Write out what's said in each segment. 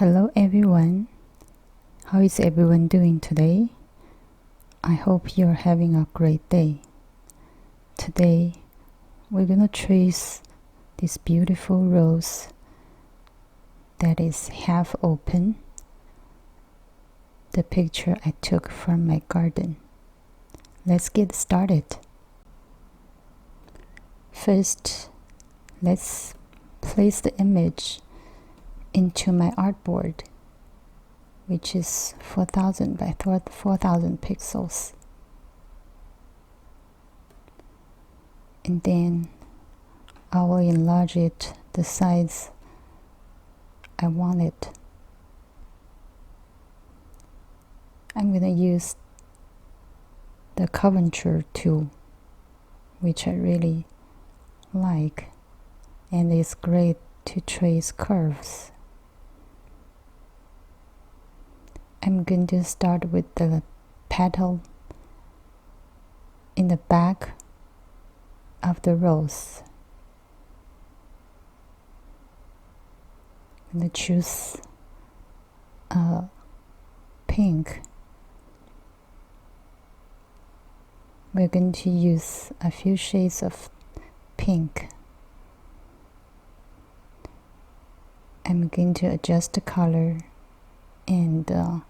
Hello everyone, how is everyone doing today? I hope you're having a great day. Today, we're gonna trace this beautiful rose that is half open, the picture I took from my garden. Let's get started. First, let's place the image into my artboard, which is 4000 by 4000 pixels. And then I will enlarge it the size I want it. I'm going to use the curvature tool, which I really like, and it's great to trace curves. I'm going to start with the petal in the back of the rose. I'm going to choose pink. We're going to use a few shades of pink. I'm going to adjust the color and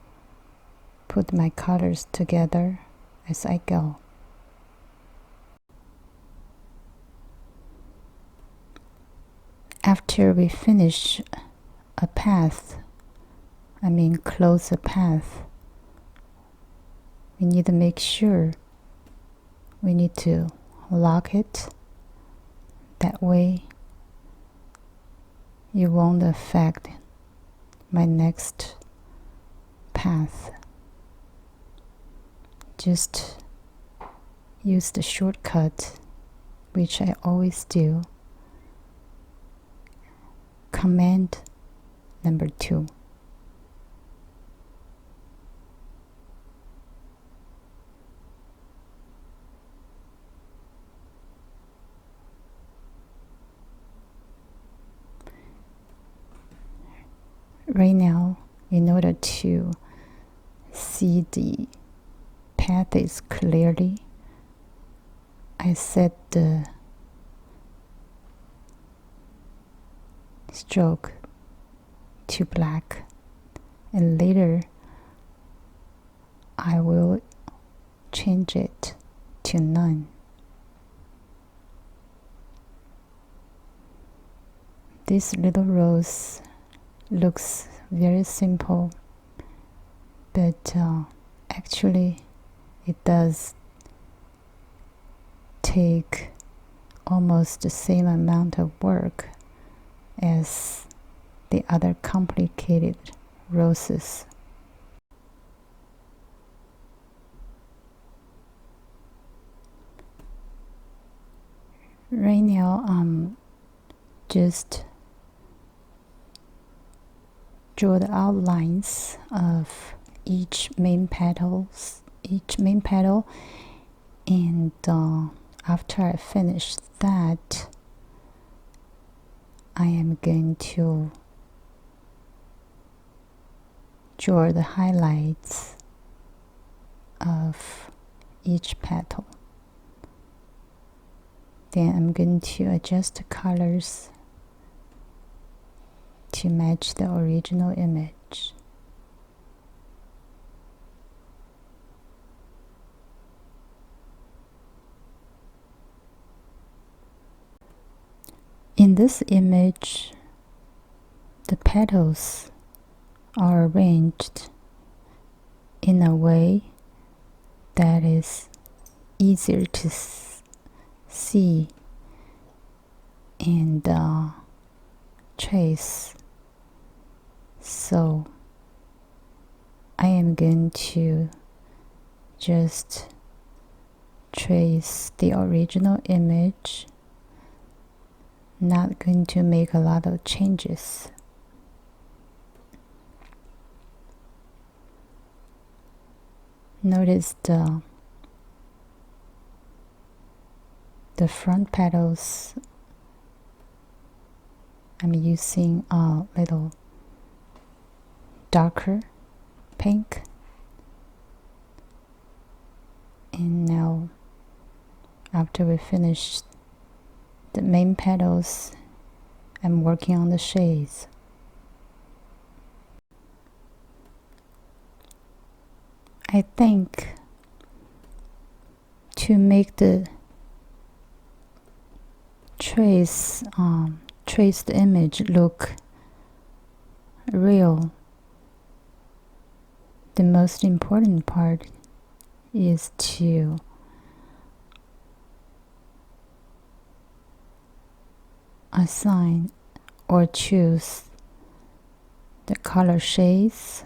put my colors together as I go. After we finish a path, close a path, we need to make sure we need to lock it. That way you won't affect my next path. Just use the shortcut, which I always do. Command number 2. Right now, in order to see the paths clearly, I set the stroke to black, and later I will change it to none. This little rose looks very simple, but actually it does take almost the same amount of work as the other complicated roses. Right now, just draw the outlines of each main petal, and after I finish that, I am going to draw the highlights of each petal. Then I'm going to adjust the colors to match the original image. In this image, the petals are arranged in a way that is easier to see and trace. So I am going to just trace the original image, not going to make a lot of changes. Notice the front petals. I'm using a little darker pink. And now, after we finish the main petals, I'm working on the shades. I think to make the traced image look real, the most important part is to assign or choose the color shades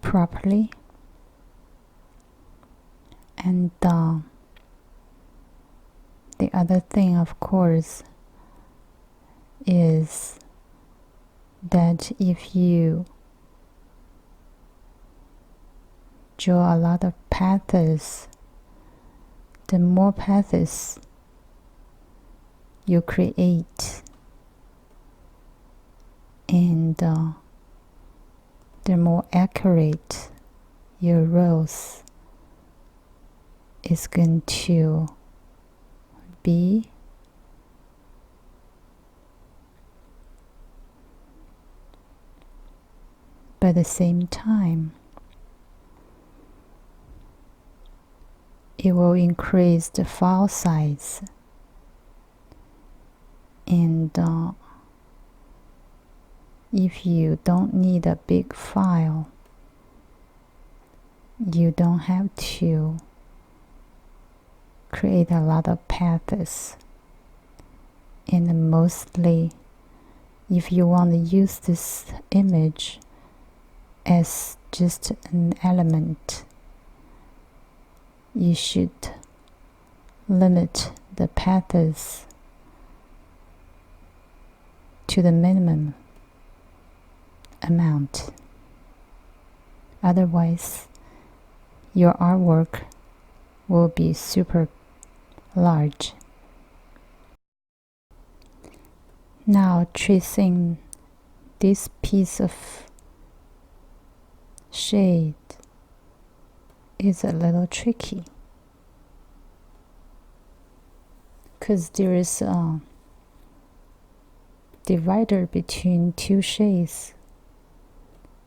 properly, and the other thing, of course, is that if you draw a lot of paths, the more paths you create, and the more accurate your rose is going to be. But at the same time, it will increase the file size, and if you don't need a big file, you don't have to create a lot of paths. And mostly, if you want to use this image as just an element, you should limit the paths to the minimum amount. Otherwise, your artwork will be super large. Now, tracing this piece of shade is a little tricky because there is a divider between two shades,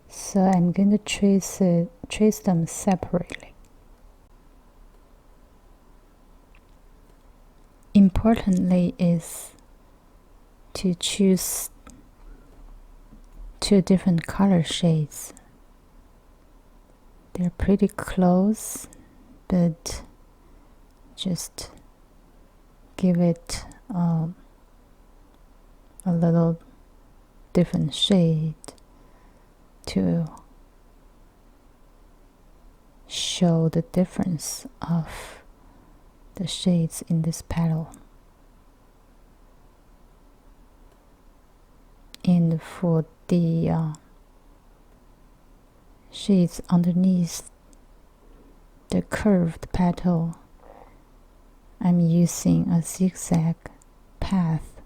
so I'm going to trace them separately. Importantly is to choose two different color shades. They're pretty close, but just give it a little different shade to show the difference of the shades in this petal. And for the shades underneath the curved petal, I'm using a zigzag path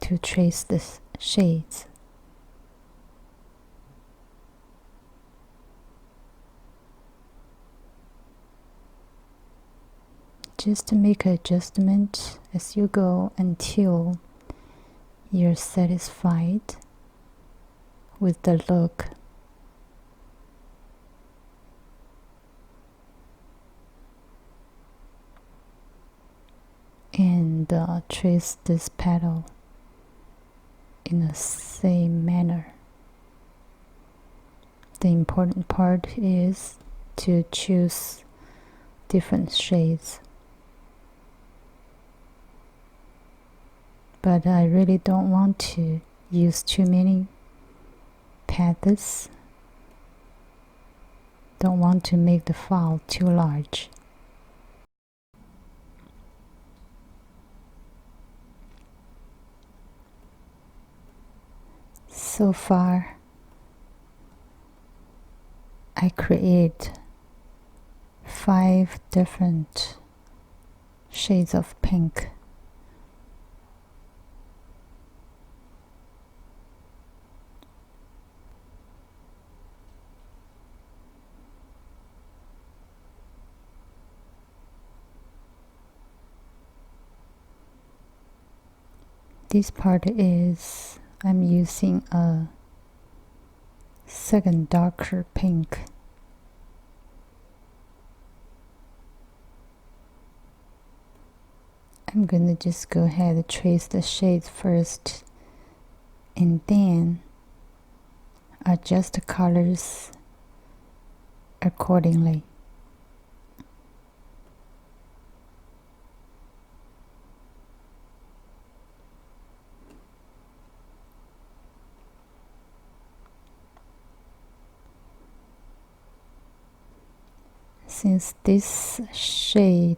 to trace the shades. Just to make adjustment as you go until you're satisfied with the look. And trace this petal in the same manner. The important part is to choose different shades. But I really don't want to use too many paths. Don't want to make the file too large. So far, I create 5 different shades of pink. this part is I'm using a second darker pink. I'm gonna just go ahead and trace the shades first and then adjust the colors accordingly. Since this shade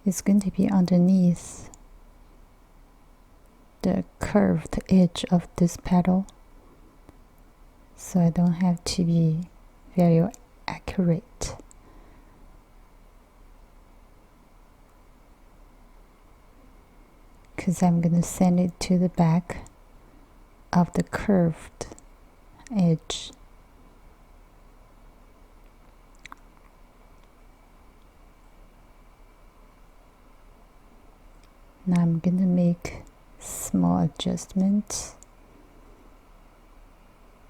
is going to be underneath the curved edge of this petal, so I don't have to be very accurate. Because I'm going to send it to the back of the curved edge. Now I'm going to make small adjustments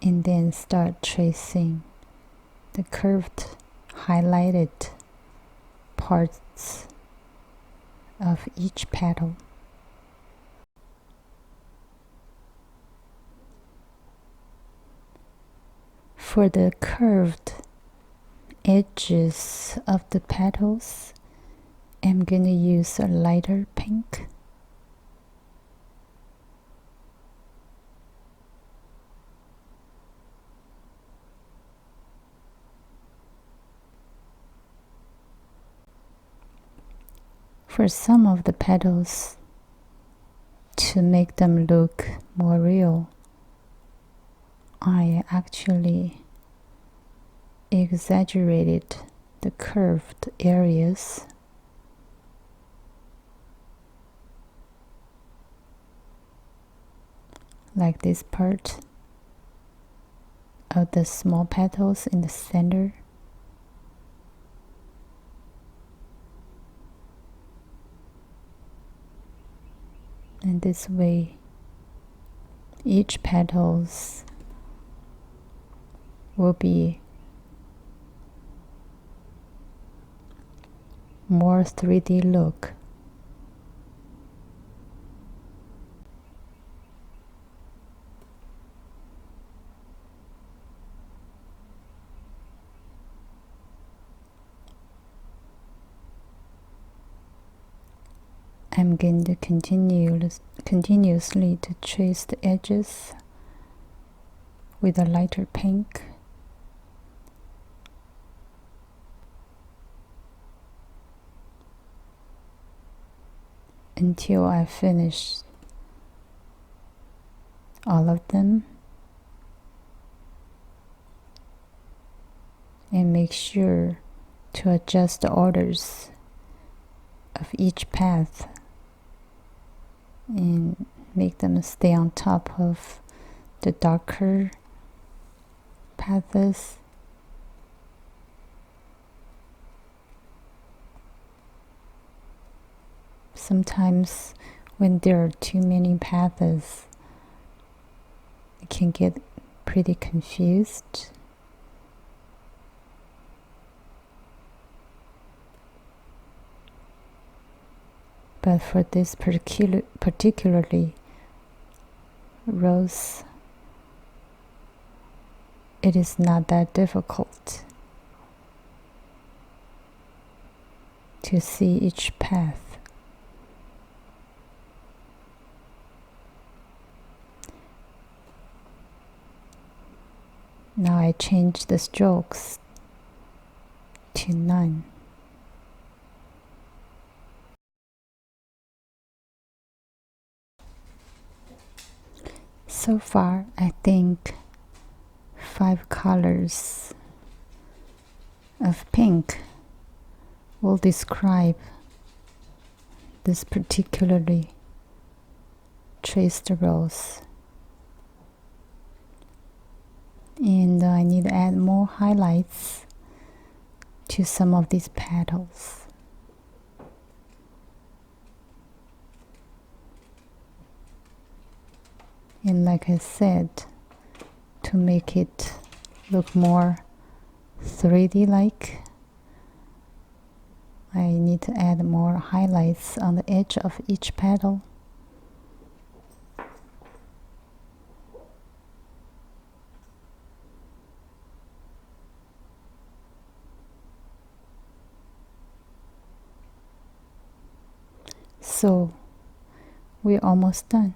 and then start tracing the curved highlighted parts of each petal. For the curved edges of the petals, I'm going to use a lighter pink. For some of the petals, to make them look more real, I actually exaggerated the curved areas. Like this part of the small petals in the center. And this way, each petals will be more 3D look. I'm going to continuously to trace the edges with a lighter pink. Until I finish all of them, and make sure to adjust the orders of each path and make them stay on top of the darker paths. Sometimes when there are too many paths, it can get pretty confused. But for this particularly rose, it is not that difficult to see each path. Now I change the strokes to none. So far, I think 5 colors of pink will describe this particularly traced rose. And I need to add more highlights to some of these petals. And like I said, to make it look more 3D like, I need to add more highlights on the edge of each petal. So we're almost done.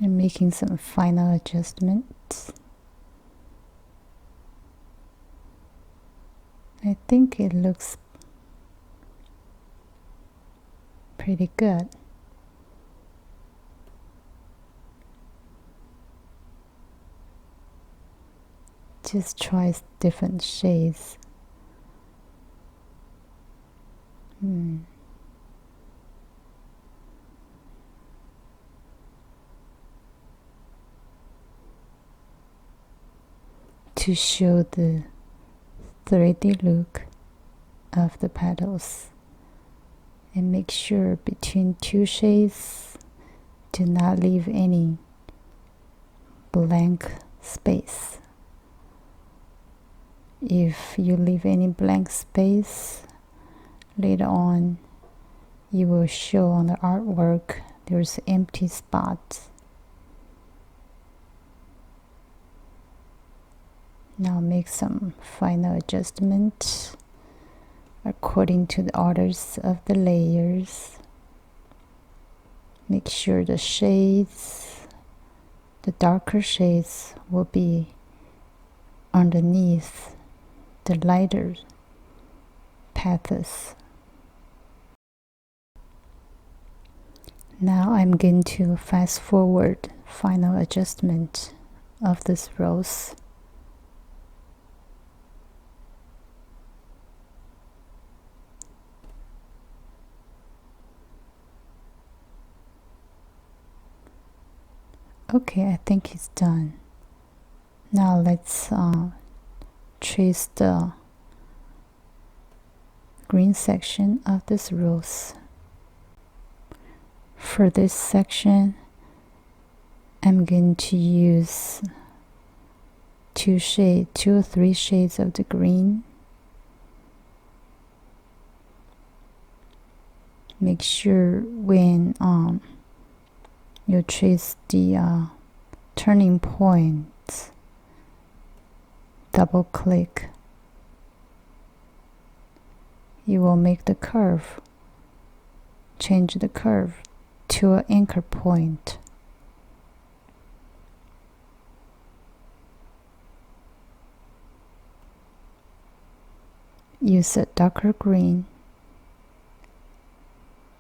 I'm making some final adjustments. I think it looks pretty good. Just try different shades. To show the 3D look of the petals, and make sure between two shades do not leave any blank space. If you leave any blank space, later on you will show on the artwork there's empty spots. Now make some final adjustments according to the orders of the layers. Make sure the shades, the darker shades, will be underneath the lighter paths. Now I'm going to fast forward final adjustment of this rose. Okay, I think it's done. Now let's trace the green section of this rose. For this section, I'm going to use two or three shades of the green. Make sure when you trace the turning point, double click. You will make the curve, change the curve to an anchor point. Use a darker green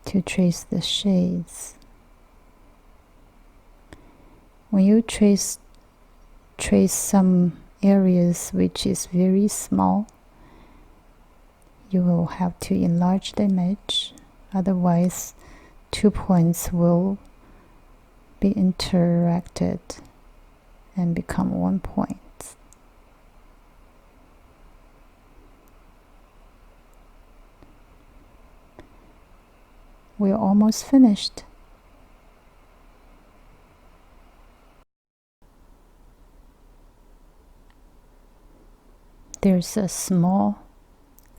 to trace the shades. When you trace some areas which is very small, you will have to enlarge the image, otherwise 2 points will be interacted and become 1 point. We're almost finished. There's a small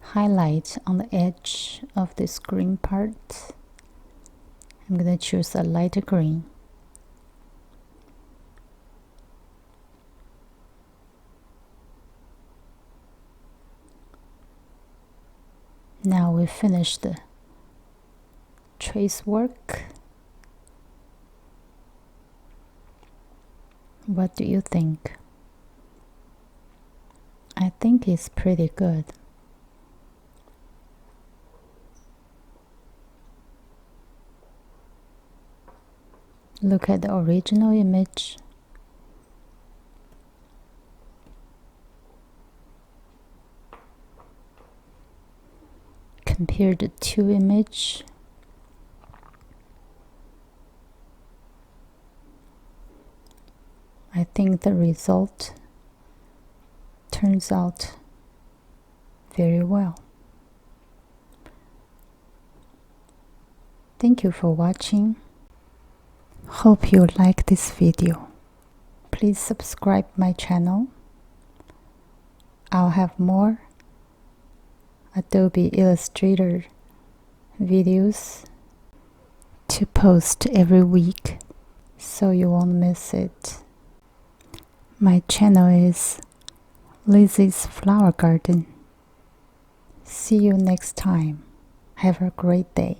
highlight on the edge of this green part. I'm going to choose a lighter green. Now we finished the trace work. What do you think? I think it's pretty good. Look at the original image. Compare the two images. I think the result turns out very well. Thank you for watching. Hope you like this video. Please subscribe my channel. I'll have more Adobe Illustrator videos to post every week, so you won't miss it. My channel is Lizzie's Flower Garden. See you next time. Have a great day.